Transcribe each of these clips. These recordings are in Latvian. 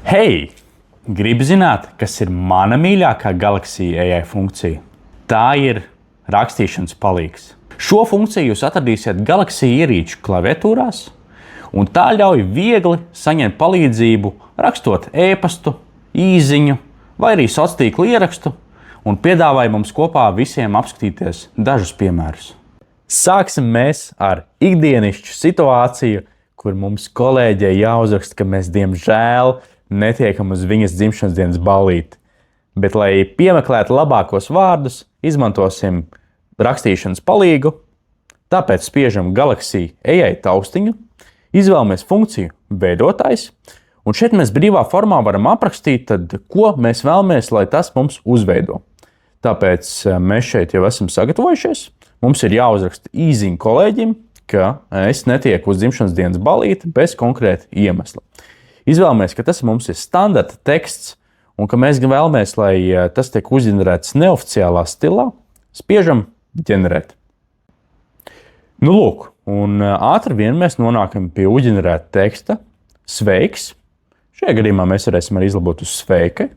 Hei! Gribu zināt, kas ir mana mīļākā Galaxy AI funkcija? Tā ir rakstīšanas palīgs. Šo funkciju jūs atradīsiet Galaxy ierīču klaviatūrās, un tā ļauj viegli saņemt palīdzību rakstot e-pastu, īziņu vai arī sociālo tīklu ierakstu, un piedāvāja mums kopā visiem apskatīties dažus piemērus. Sāksim mēs ar ikdienišķu situāciju, kur mums kolēģei jāuzraksta, ka mēs diemžēl netiekam uz viņas dzimšanas dienas ballīti. Bet, lai piemeklētu labākos vārdus, izmantosim rakstīšanas palīgu. Tāpēc spiežam Galaxy AI taustiņu, izvēlamies funkciju veidotājs, un šeit mēs brīvā formā varam aprakstīt, ko mēs vēlamies, lai tas mums uzveido. Tāpēc mēs šeit jau esam sagatavojušies. Mums ir jāuzraksta īziņa kolēģim, ka es netieku uz dzimšanas dienas ballīti bez konkrēta iemesla. Izvēlamies, ka tas mums ir standarta teksts, un ka mēs vēlamies, lai tas tiek uzģenerēts neoficiālā stilā. Spiežam ģenerēt. Nu, lūk, un ātri vien mēs nonākam pie uzģenerēta teksta. Sveiks! Šajā gadījumā mēs varēsim arī izlabot uz sveikai.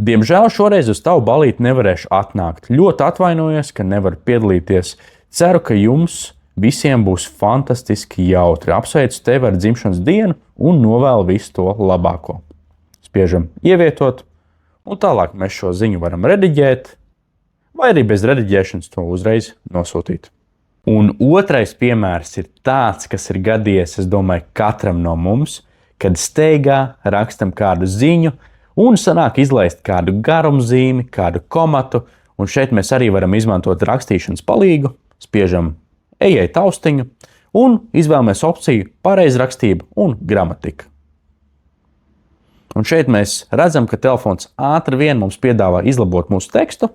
Diemžēl šoreiz uz tavu ballīti nevarēšu atnākt. Ļoti atvainojos, ka nevaru piedalīties. Ceru, ka jums visiem būs fantastiski jautri. Apsveicu tevi ar dzimšanas dienu un novēlu visu to labāko. Spiežam ievietot, un tālāk mēs šo ziņu varam rediģēt, vai arī bez rediģēšanas to uzreiz nosūtīt. Un otrais piemērs ir tāds, kas ir gadījies, es domāju, katram no mums, kad steigā rakstam kādu ziņu un sanāk izlaist kādu garumzīmi, kādu komatu, un šeit mēs arī varam izmantot rakstīšanas palīgu, spiežam AI taustiņu un izvēlamies opciju pareizrakstība un gramatika. Un šeit mēs redzam, ka telefons ātri vien mums piedāvā izlabot mūsu tekstu,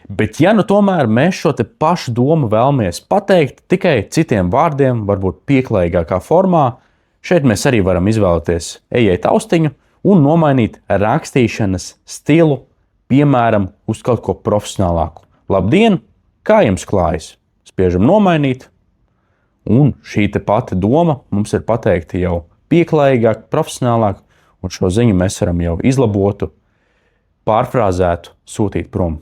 bet ja nu tomēr mēs šo te pašu domu vēlamies pateikt tikai citiem vārdiem, varbūt pieklājīgākā formā, šeit mēs arī varam izvēlēties AI taustiņu un nomainīt rakstīšanas stilu, piemēram, uz kaut ko profesionālāku. Labdien, kā jums klājas? Spiežam nomainīt, un šī te pati doma mums ir pateikta jau pieklājīgāk, profesionālāk, un šo ziņu mēs varam jau izlabotu, pārfrāzētu, sūtīt prom.